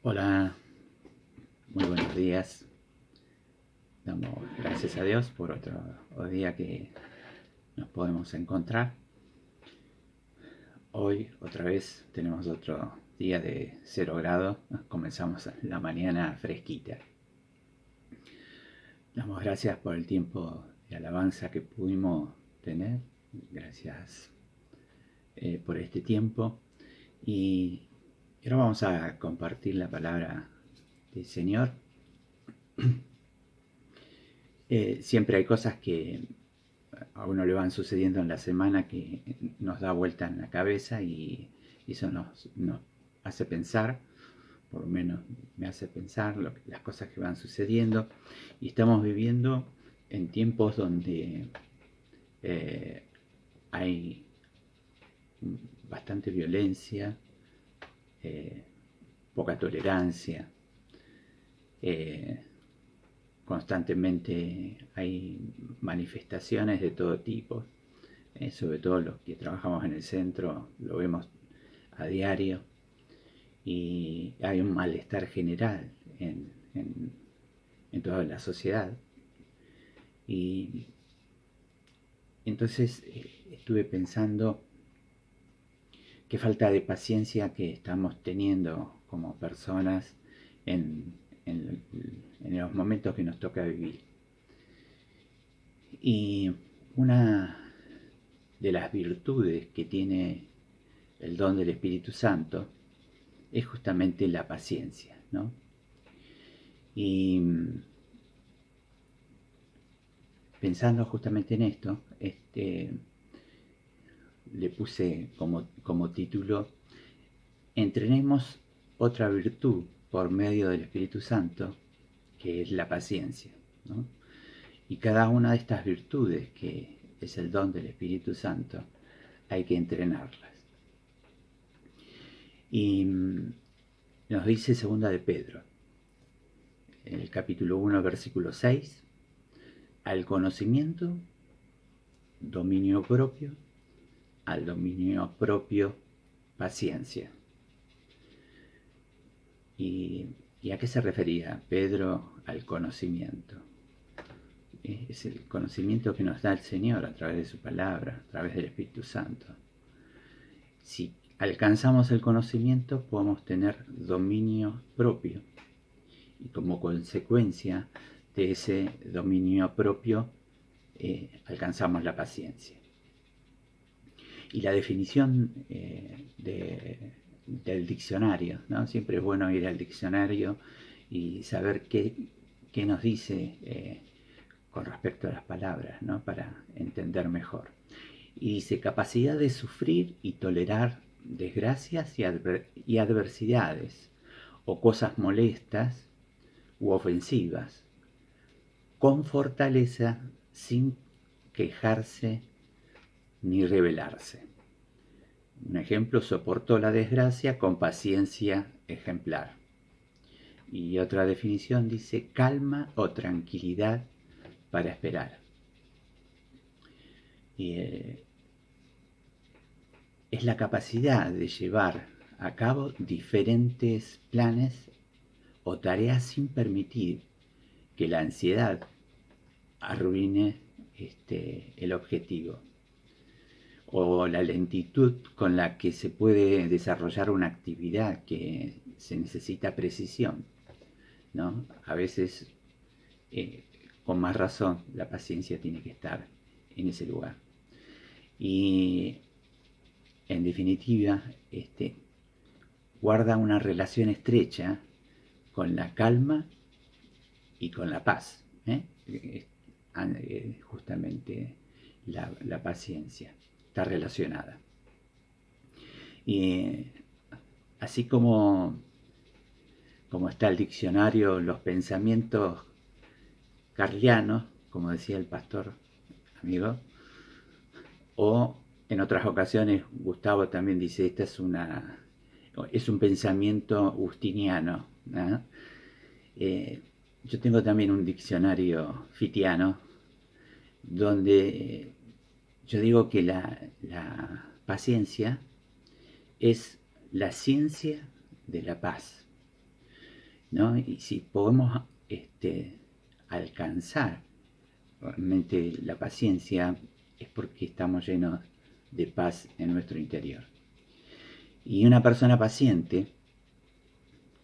Hola, muy buenos días. Damos gracias a Dios por otro día que nos podemos encontrar. Hoy otra vez tenemos otro día de 0 grados. Comenzamos la mañana fresquita. Damos gracias por el tiempo de alabanza que pudimos tener. Gracias por este tiempo. Y ahora vamos a compartir la palabra del Señor. Siempre hay cosas que a uno le van sucediendo en la semana que nos da vuelta en la cabeza y eso nos hace pensar, por lo menos me hace pensar las cosas que van sucediendo, y estamos viviendo en tiempos donde eh, hay bastante violencia, eh, poca tolerancia, eh, constantemente hay manifestaciones de todo tipo, sobre todo los que trabajamos en el centro lo vemos a diario, y hay un malestar general en toda la sociedad. Y entonces estuve pensando qué falta de paciencia que estamos teniendo como personas en, en, en los momentos que nos toca vivir. Y una de las virtudes que tiene el don del Espíritu Santo es justamente la paciencia, ¿no? Y pensando justamente en esto, le puse como título: entrenemos otra virtud por medio del Espíritu Santo, que es la paciencia, ¿no? Y cada una de estas virtudes, que es el don del Espíritu Santo, hay que entrenarlas. Y nos dice segunda de Pedro, en el capítulo 1, versículo 6, al conocimiento, dominio propio; al dominio propio, paciencia. ¿Y a qué se refería Pedro al conocimiento? Es el conocimiento que nos da el Señor a través de su palabra, a través del Espíritu Santo. Si alcanzamos el conocimiento, podemos tener dominio propio, y como consecuencia de ese dominio propio alcanzamos la paciencia. Y la definición del diccionario, ¿no? Siempre es bueno ir al diccionario y saber qué nos dice con respecto a las palabras, ¿no? Para entender mejor. Y dice: capacidad de sufrir y tolerar desgracias y adversidades, o cosas molestas u ofensivas, con fortaleza, sin quejarse ni rebelarse. Un ejemplo: soportó la desgracia con paciencia ejemplar. Y otra definición dice: calma o tranquilidad para esperar. Y es la capacidad de llevar a cabo diferentes planes o tareas sin permitir que la ansiedad arruine el objetivo, o la lentitud con la que se puede desarrollar una actividad que se necesita precisión, ¿no? A veces, con más razón, la paciencia tiene que estar en ese lugar. Y en definitiva, guarda una relación estrecha con la calma y con la paz, justamente la paciencia está relacionada. Y así como está el diccionario, los pensamientos carlianos, como decía el pastor amigo, o en otras ocasiones Gustavo también dice: esta es un pensamiento justiniano, ¿no? Yo tengo también un diccionario fitiano, donde yo digo que la paciencia es la ciencia de la paz. ¿no? Y si podemos alcanzar realmente la paciencia, es porque estamos llenos de paz en nuestro interior. Y una persona paciente,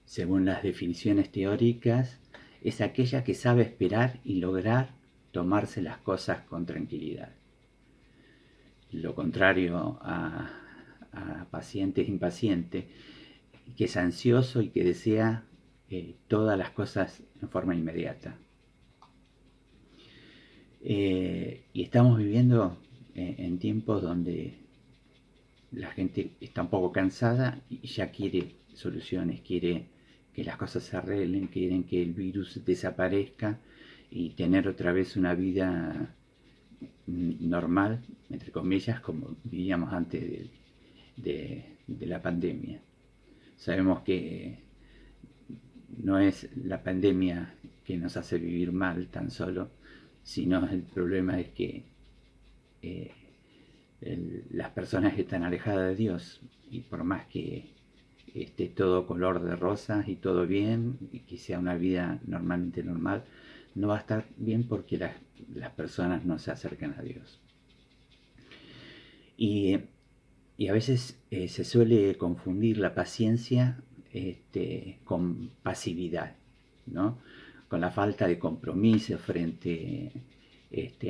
según las definiciones teóricas, es aquella que sabe esperar y lograr tomarse las cosas con tranquilidad. Lo contrario a paciente es impaciente, que es ansioso y que desea todas las cosas en forma inmediata. Y estamos viviendo en tiempos donde la gente está un poco cansada y ya quiere soluciones, quiere que las cosas se arreglen, quieren que el virus desaparezca y tener otra vez una vida normal, entre comillas, como vivíamos antes de la pandemia. Sabemos que no es la pandemia que nos hace vivir mal tan solo, sino el problema es que eh, las personas están alejadas de Dios y por más que esté todo color de rosas y todo bien y que sea una vida normalmente normal, no va a estar bien porque las personas no se acercan a Dios. Y, y a veces se suele confundir la paciencia con pasividad, ¿no? Con la falta de compromiso frente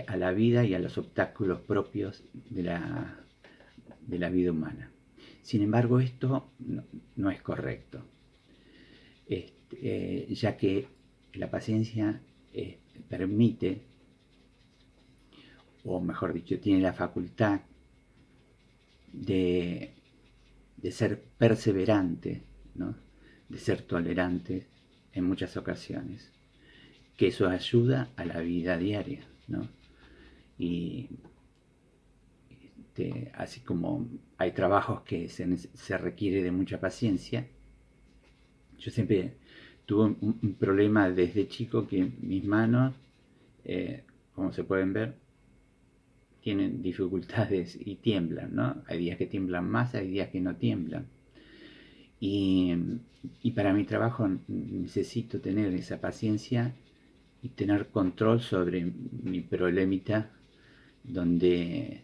a la vida y a los obstáculos propios de la vida humana. Sin embargo, esto no es correcto, ya que la paciencia permite, o mejor dicho, tiene la facultad de ser perseverante, ¿no? De ser tolerante en muchas ocasiones, que eso ayuda a la vida diaria, ¿no? Y así como hay trabajos que se requiere de mucha paciencia, yo siempre tuve un problema desde chico que mis manos, como se pueden ver, tienen dificultades y tiemblan, ¿no? Hay días que tiemblan más, hay días que no tiemblan. Y, y para mi trabajo necesito tener esa paciencia y tener control sobre mi problemita, donde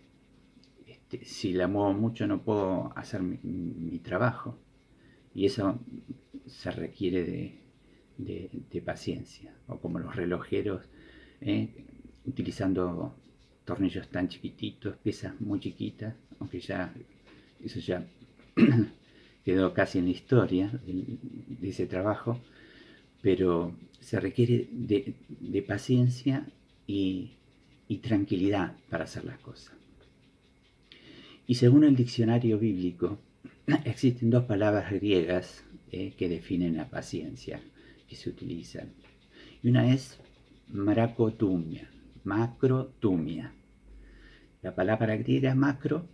si la muevo mucho no puedo hacer mi trabajo. Y eso se requiere de paciencia, o como los relojeros, utilizando tornillos tan chiquititos, piezas muy chiquitas, aunque ya eso ya quedó casi en la historia de ese trabajo, pero se requiere de paciencia y tranquilidad para hacer las cosas. Y según el diccionario bíblico, existen dos palabras griegas que definen la paciencia que se utilizan. Y una es macrotumia. La palabra griega macro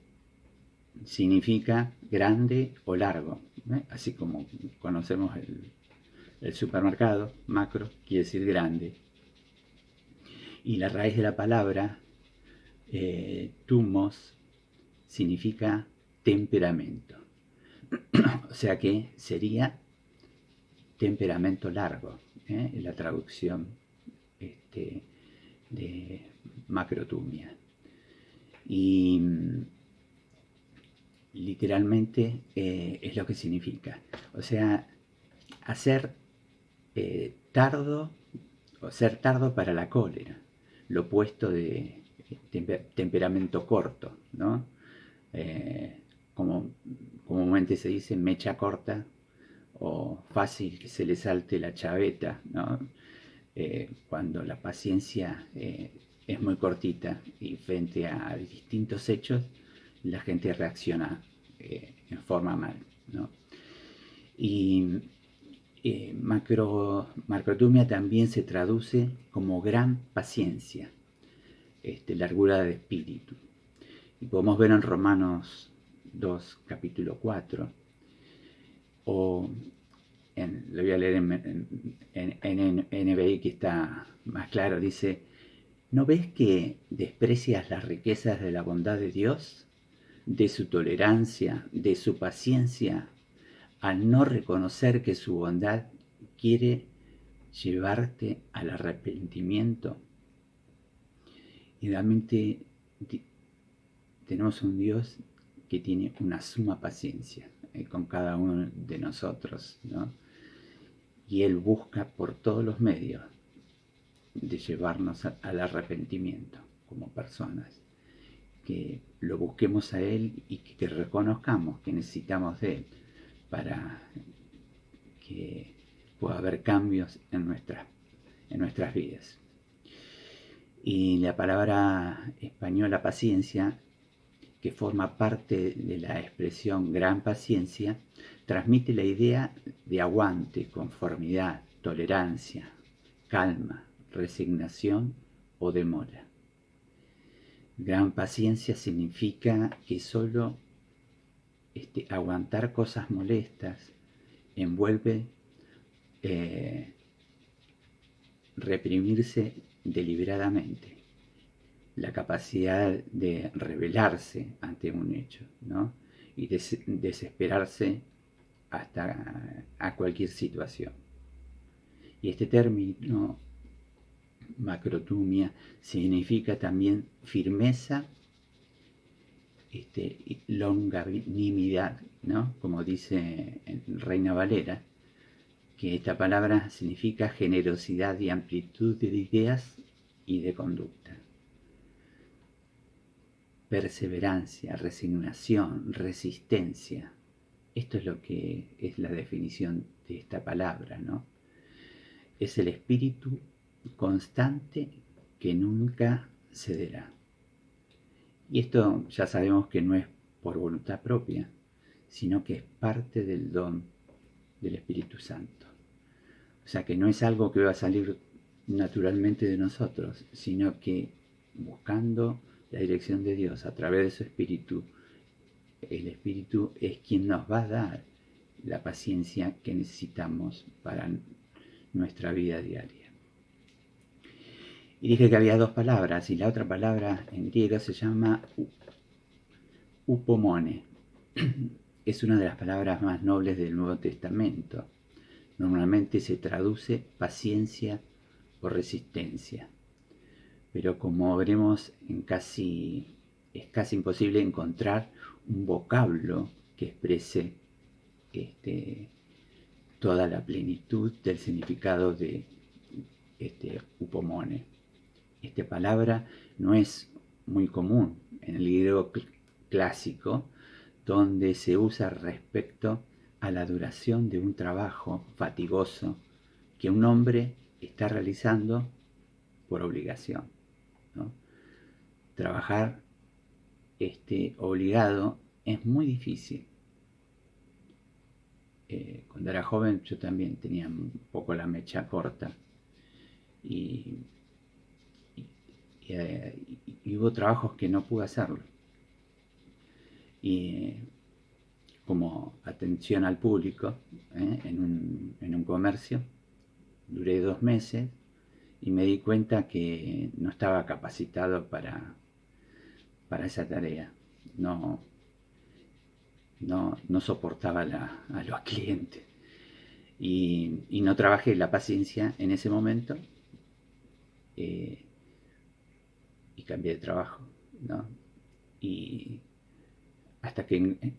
significa grande o largo, así como conocemos el supermercado, macro quiere decir grande. Y la raíz de la palabra tumos significa temperamento. O sea que sería temperamento largo, la traducción de macrotumia. Y literalmente es lo que significa. O sea, hacer tardo o ser tardo para la cólera, lo opuesto de temperamento corto, ¿no? Como comúnmente se dice, mecha corta o fácil que se le salte la chaveta, ¿no? Cuando la paciencia es muy cortita y frente a distintos hechos la gente reacciona en forma mal, ¿no? Y macrotumia también se traduce como gran paciencia, largura de espíritu. Y podemos ver en Romanos 2, capítulo 4, o lo voy a leer en NBI que está más claro, dice, ¿no ves que desprecias las riquezas de la bondad de Dios, de su tolerancia, de su paciencia, al no reconocer que su bondad quiere llevarte al arrepentimiento. Y realmente tenemos un Dios que tiene una suma paciencia con cada uno de nosotros, ¿no? Y Él busca por todos los medios de llevarnos al arrepentimiento como personas, que lo busquemos a Él y que reconozcamos que necesitamos de Él para que pueda haber cambios en nuestras vidas. Y la palabra española paciencia, que forma parte de la expresión gran paciencia, transmite la idea de aguante, conformidad, tolerancia, calma, resignación o demora. Gran paciencia significa que solo aguantar cosas molestas envuelve reprimirse deliberadamente, la capacidad de rebelarse ante un hecho, ¿no? Y desesperarse hasta a cualquier situación. Y este término, macrotumia, significa también firmeza, longanimidad, ¿no? Como dice Reina Valera, que esta palabra significa generosidad y amplitud de ideas y de conducta. Perseverancia, resignación, resistencia. Esto es lo que es la definición de esta palabra, ¿no? Es el espíritu constante que nunca cederá. Y esto ya sabemos que no es por voluntad propia, sino que es parte del don del Espíritu Santo. O sea que no es algo que va a salir naturalmente de nosotros, sino que buscando la dirección de Dios a través de su Espíritu, el Espíritu es quien nos va a dar la paciencia que necesitamos para nuestra vida diaria. Y dije que había dos palabras, y la otra palabra en griego se llama upomone. Es una de las palabras más nobles del Nuevo Testamento. Normalmente se traduce paciencia o resistencia, pero como veremos es casi imposible encontrar un vocablo que exprese toda la plenitud del significado de upomone. Esta palabra no es muy común en el griego clásico, donde se usa respecto a la duración de un trabajo fatigoso que un hombre está realizando por obligación, ¿no? Trabajar obligado es muy difícil. Cuando era joven yo también tenía un poco la mecha corta y hubo trabajos que no pude hacerlo. Y como atención al público en un comercio, duré 2 meses y me di cuenta que no estaba capacitado para esa tarea. No soportaba a los clientes. Y no trabajé la paciencia en ese momento y cambié de trabajo, ¿no? Y hasta que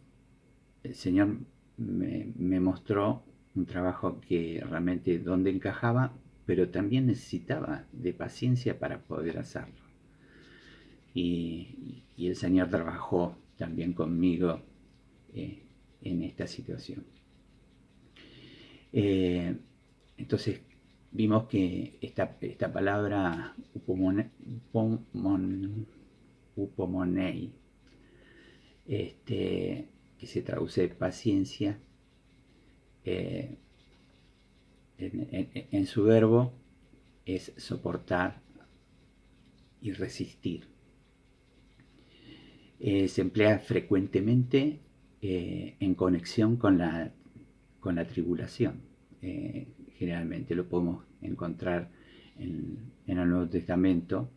el Señor me mostró un trabajo que realmente donde encajaba, pero también necesitaba de paciencia para poder hacerlo. Y el Señor trabajó también conmigo en esta situación. Entonces vimos que esta palabra upomonei, que se traduce paciencia, en su verbo es soportar y resistir. Se emplea frecuentemente en conexión con la tribulación. Generalmente lo podemos encontrar en el Nuevo Testamento.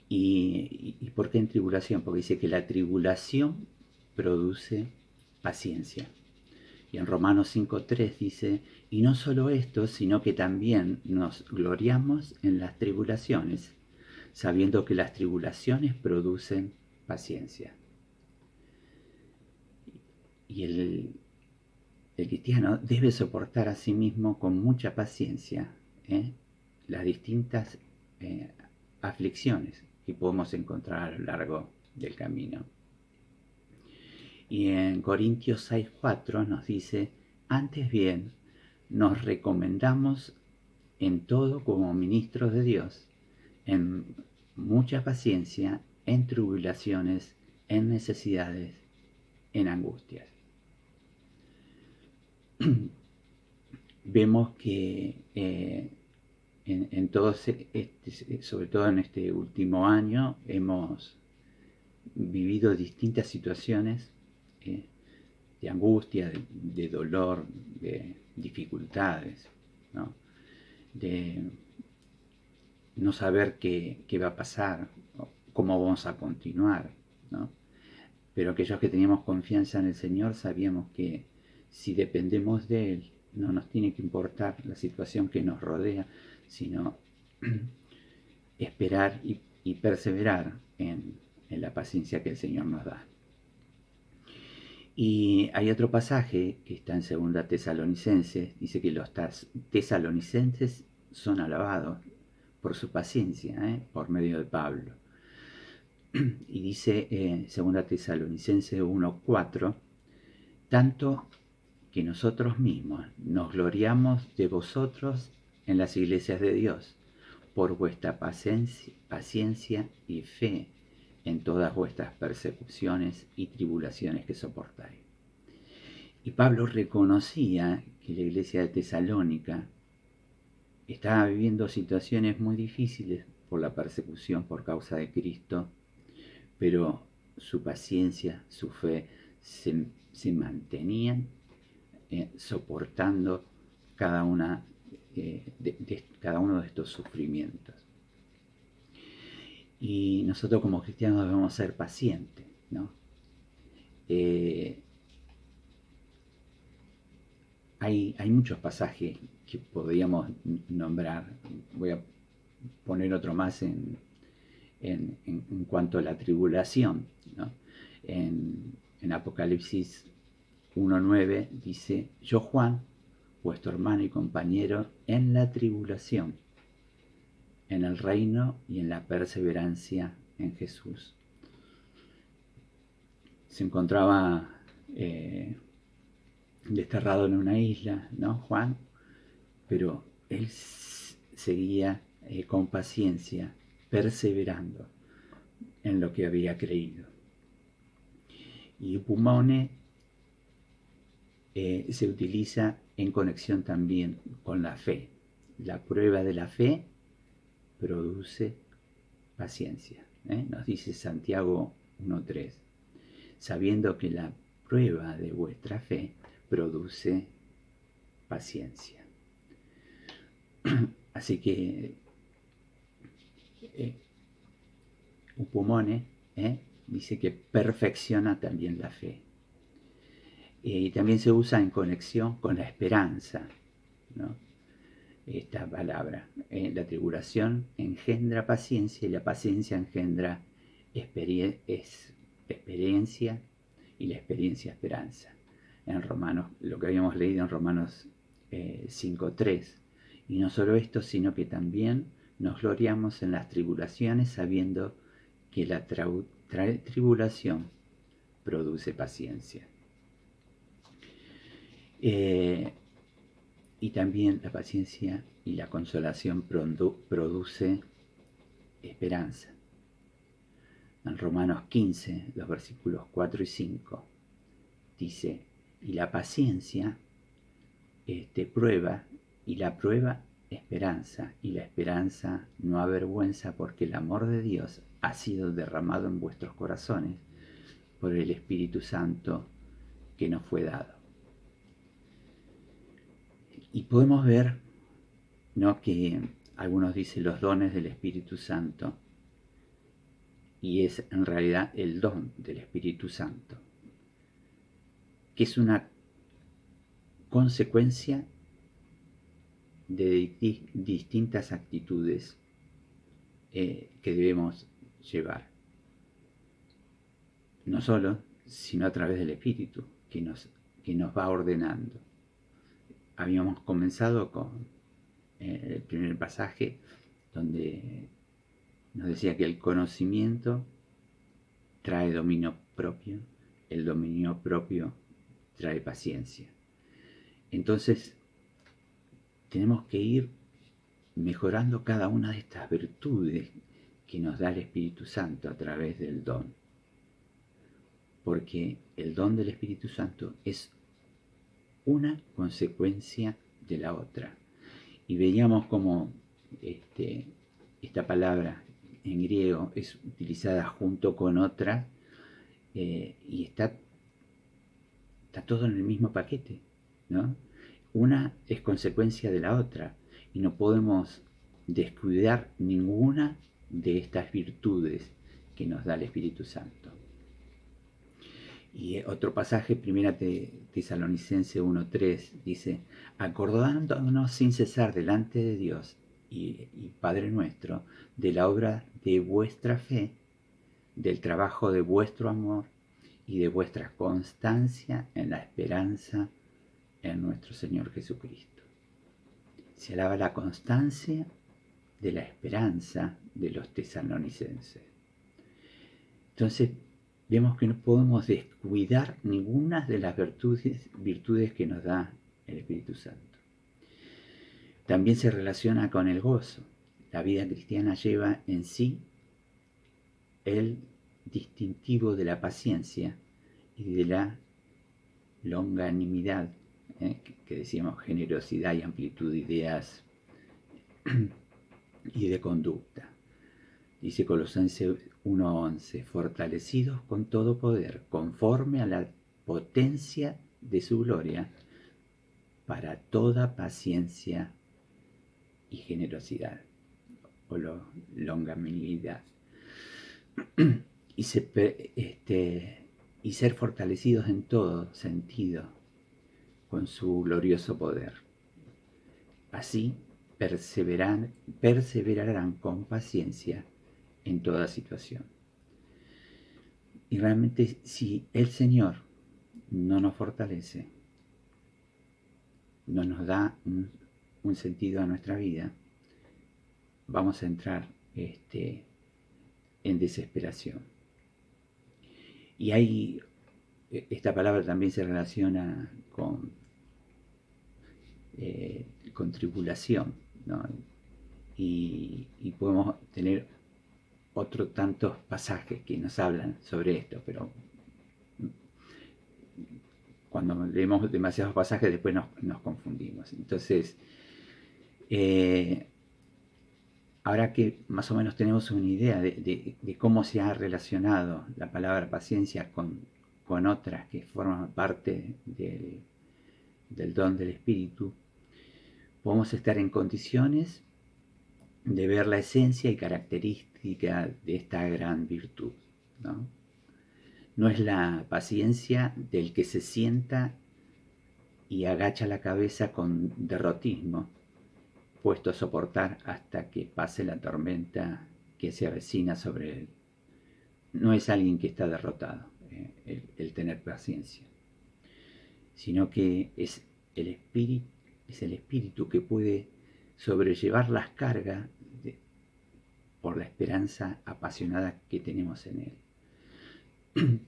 ¿Y por qué en tribulación? Porque dice que la tribulación produce paciencia. Y en Romanos 5:3 dice, y no solo esto, sino que también nos gloriamos en las tribulaciones, sabiendo que las tribulaciones producen paciencia. Y el cristiano debe soportar a sí mismo con mucha paciencia las distintas aflicciones que podemos encontrar a lo largo del camino. Y en Corintios 6:4 nos dice, antes bien, nos recomendamos en todo como ministros de Dios, en mucha paciencia, en tribulaciones, en necesidades, en angustias. Vemos que en todos, sobre todo en este último año, hemos vivido distintas situaciones de angustia, de dolor, de dificultades, ¿no? De no saber qué va a pasar, cómo vamos a continuar, ¿no? Pero aquellos que teníamos confianza en el Señor sabíamos que si dependemos de Él, no nos tiene que importar la situación que nos rodea, sino esperar y perseverar en la paciencia que el Señor nos da. Y hay otro pasaje que está en 2 Tesalonicenses, dice que los tesalonicenses son alabados por su paciencia, por medio de Pablo. Y dice en 2 Tesalonicenses 1:4, tanto que nosotros mismos nos gloriamos de vosotros en las iglesias de Dios, por vuestra paciencia y fe en todas vuestras persecuciones y tribulaciones que soportáis. Y Pablo reconocía que la iglesia de Tesalónica estaba viviendo situaciones muy difíciles por la persecución por causa de Cristo, pero su paciencia, su fe se mantenían soportando cada uno de estos sufrimientos. Y nosotros como cristianos debemos ser pacientes, ¿no? Hay muchos pasajes que podríamos nombrar. Voy a poner otro más en cuanto a la tribulación, ¿no? En Apocalipsis 1:9 dice, yo Juan, vuestro hermano y compañero en la tribulación, en el reino y en la perseverancia en Jesús. Se encontraba desterrado en una isla, ¿no, Juan? Pero él seguía con paciencia, perseverando en lo que había creído. Y upumone se utiliza en conexión también con la fe. La prueba de la fe produce paciencia. Nos dice Santiago 1:3, sabiendo que la prueba de vuestra fe produce paciencia. Así que upumone dice que perfecciona también la fe. Y también se usa en conexión con la esperanza, ¿no? Esta palabra. La tribulación engendra paciencia y la paciencia engendra experiencia y la experiencia esperanza. En Romanos, lo que habíamos leído en Romanos 5:3. Y no solo esto, sino que también nos gloriamos en las tribulaciones sabiendo que la tribulación produce paciencia. Y también la paciencia y la consolación produce esperanza. En Romanos 15, los versículos 4 y 5, dice, y la paciencia prueba, y la prueba esperanza, y la esperanza no avergüenza, porque el amor de Dios ha sido derramado en vuestros corazones por el Espíritu Santo que nos fue dado. Y podemos ver, ¿no?, que algunos dicen los dones del Espíritu Santo, y es en realidad el don del Espíritu Santo, que es una consecuencia de distintas actitudes que debemos llevar. No solo, sino a través del Espíritu que nos va ordenando. Habíamos comenzado con el primer pasaje donde nos decía que el conocimiento trae dominio propio, el dominio propio trae paciencia. Entonces, tenemos que ir mejorando cada una de estas virtudes que nos da el Espíritu Santo a través del don. Porque el don del Espíritu Santo es una consecuencia de la otra. Y veíamos como esta palabra en griego es utilizada junto con otra y está todo en el mismo paquete, ¿no? Una es consecuencia de la otra y no podemos descuidar ninguna de estas virtudes que nos da el Espíritu Santo. Y otro pasaje, 1 Tesalonicenses 1:3, dice: acordándonos sin cesar delante de Dios y Padre nuestro, de la obra de vuestra fe, del trabajo de vuestro amor y de vuestra constancia en la esperanza en nuestro Señor Jesucristo. Se alaba la constancia de la esperanza de los tesalonicenses. Entonces, vemos que no podemos descuidar ninguna de las virtudes que nos da el Espíritu Santo. También se relaciona con el gozo. La vida cristiana lleva en sí el distintivo de la paciencia y de la longanimidad, que decíamos generosidad y amplitud de ideas y de conducta. Dice Colosenses 1:11, fortalecidos con todo poder, conforme a la potencia de su gloria, para toda paciencia y generosidad, o longanimidad. Y ser fortalecidos en todo sentido con su glorioso poder. Así perseverarán con paciencia en toda situación. Y realmente, si el Señor no nos fortalece, no nos da un sentido a nuestra vida, vamos a entrar en desesperación. Y esta palabra también se relaciona con tribulación, ¿no? Y podemos tener otros tantos pasajes que nos hablan sobre esto, pero cuando leemos demasiados pasajes después nos confundimos. Entonces, ahora que más o menos tenemos una idea de cómo se ha relacionado la palabra paciencia con otras que forman parte del don del Espíritu, podemos estar en condiciones de ver la esencia y característica de esta gran virtud, ¿no? No es la paciencia del que se sienta y agacha la cabeza con derrotismo, puesto a soportar hasta que pase la tormenta que se avecina sobre él. No es alguien que está derrotado, el tener paciencia, sino que es el espíritu que puede sobrellevar las cargas por la esperanza apasionada que tenemos en él.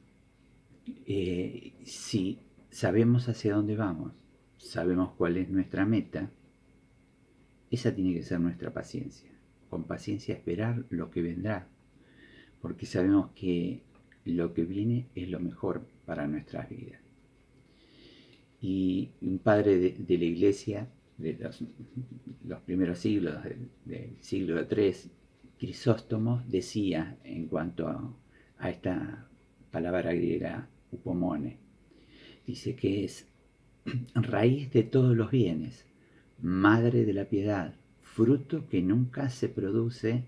Si sabemos hacia dónde vamos, sabemos cuál es nuestra meta, esa tiene que ser nuestra paciencia. Con paciencia esperar lo que vendrá, porque sabemos que lo que viene es lo mejor para nuestras vidas. Y un padre de la iglesia de los primeros siglos, del siglo III, Crisóstomo, decía en cuanto a esta palabra griega upomone, dice que es raíz de todos los bienes, madre de la piedad, fruto que nunca se produce,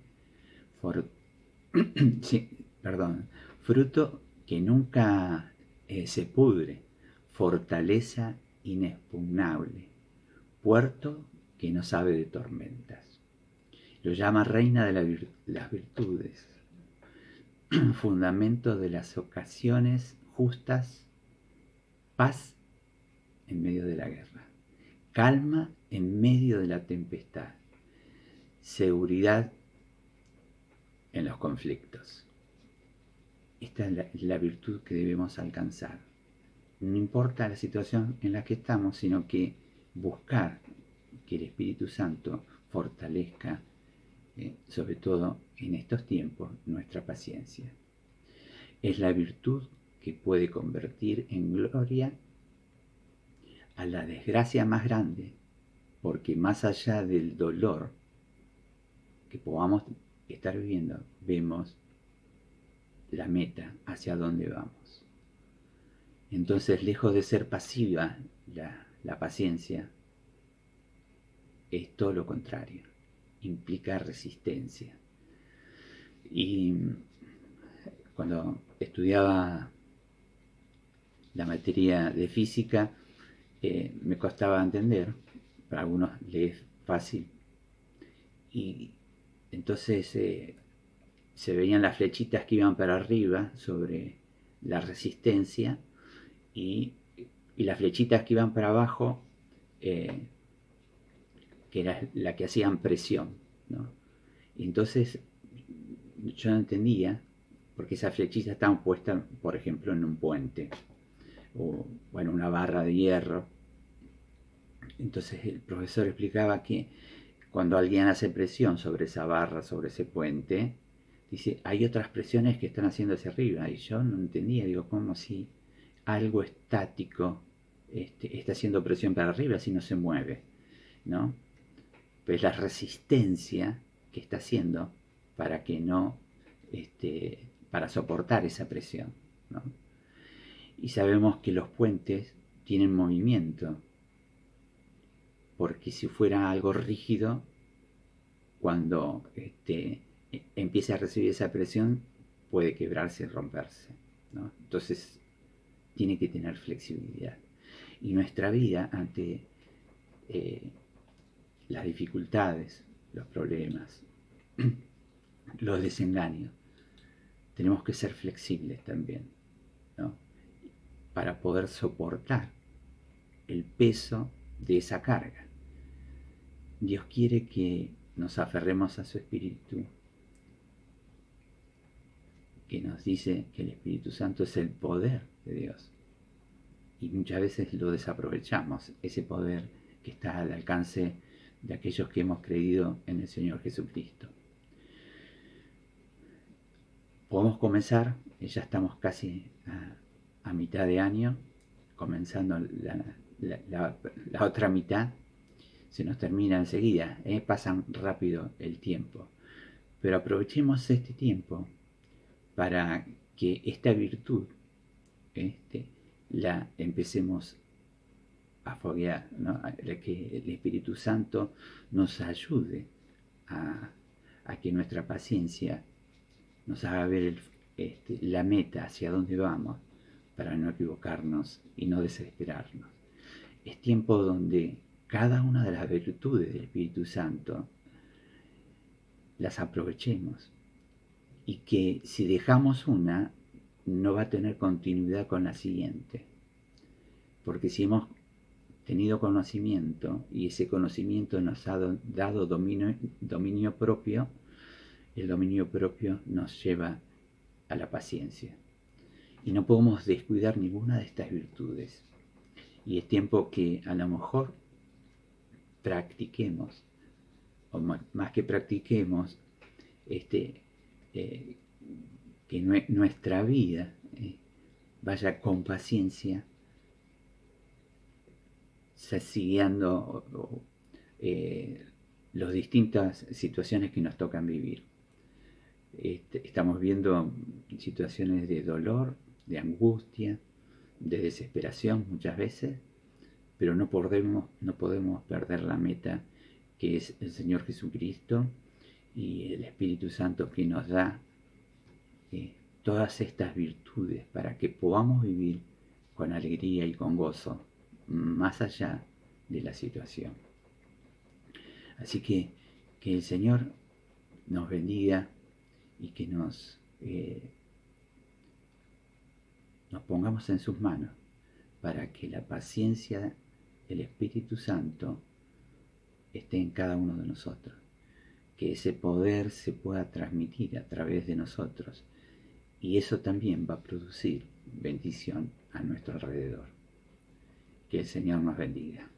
fruto que nunca se pudre, fortaleza inexpugnable, puerto que no sabe de tormentas. Lo llama reina de las virtudes, fundamento de las ocasiones justas, paz en medio de la guerra, calma en medio de la tempestad, seguridad en los conflictos. Esta es la virtud que debemos alcanzar. No importa la situación en la que estamos, sino que buscar que el Espíritu Santo fortalezca, sobre todo en estos tiempos, nuestra paciencia. Es la virtud que puede convertir en gloria a la desgracia más grande, porque más allá del dolor que podamos estar viviendo, vemos la meta, hacia dónde vamos. Entonces, lejos de ser pasiva, la paciencia es todo lo contrario, implica resistencia. Y cuando estudiaba la materia de física, me costaba entender, para algunos les es fácil, y entonces se veían las flechitas que iban para arriba sobre la resistencia y las flechitas que iban para abajo, que era la que hacían presión, ¿no? Y entonces yo no entendía porque esas flechitas estaban puestas, por ejemplo, en un puente o en una barra de hierro. Entonces el profesor explicaba que cuando alguien hace presión sobre esa barra, sobre ese puente, dice, hay otras presiones que están haciendo hacia arriba. Y yo no entendía, digo, ¿cómo si algo estático está haciendo presión para arriba si no se mueve? ¿No? Pues la resistencia que está haciendo para que no, para soportar esa presión, ¿no? Y sabemos que los puentes tienen movimiento, porque si fuera algo rígido, cuando empiece a recibir esa presión, puede quebrarse y romperse, ¿no? Entonces, tiene que tener flexibilidad. Y nuestra vida, ante las dificultades, los problemas, los desengaños, tenemos que ser flexibles también, ¿no? Para poder soportar el peso de esa carga. Dios quiere que nos aferremos a su Espíritu, que nos dice que el Espíritu Santo es el poder de Dios. Y muchas veces lo desaprovechamos, ese poder que está al alcance de aquellos que hemos creído en el Señor Jesucristo. Podemos comenzar, ya estamos casi a mitad de año, comenzando la otra mitad, se nos termina enseguida, pasan rápido el tiempo. Pero aprovechemos este tiempo para que esta virtud la empecemos a foguear, ¿no? Que el Espíritu Santo nos ayude a que nuestra paciencia nos haga ver la meta, hacia dónde vamos, para no equivocarnos y no desesperarnos. Es tiempo donde cada una de las virtudes del Espíritu Santo las aprovechemos, y que si dejamos una, no va a tener continuidad con la siguiente. Porque si hemos tenido conocimiento y ese conocimiento nos ha dado dominio propio, el dominio propio nos lleva a la paciencia. Y no podemos descuidar ninguna de estas virtudes. Y es tiempo que a lo mejor practiquemos, o más que practiquemos, que nuestra vida vaya con paciencia, siguiendo las distintas situaciones que nos tocan vivir. Estamos viendo situaciones de dolor, de angustia, de desesperación muchas veces, pero no podemos perder la meta, que es el Señor Jesucristo y el Espíritu Santo, que nos da todas estas virtudes para que podamos vivir con alegría y con gozo más allá de la situación. Así que el Señor nos bendiga y que nos pongamos en sus manos para que la paciencia del Espíritu Santo esté en cada uno de nosotros, que ese poder se pueda transmitir a través de nosotros y eso también va a producir bendición a nuestro alrededor. Que el Señor nos bendiga.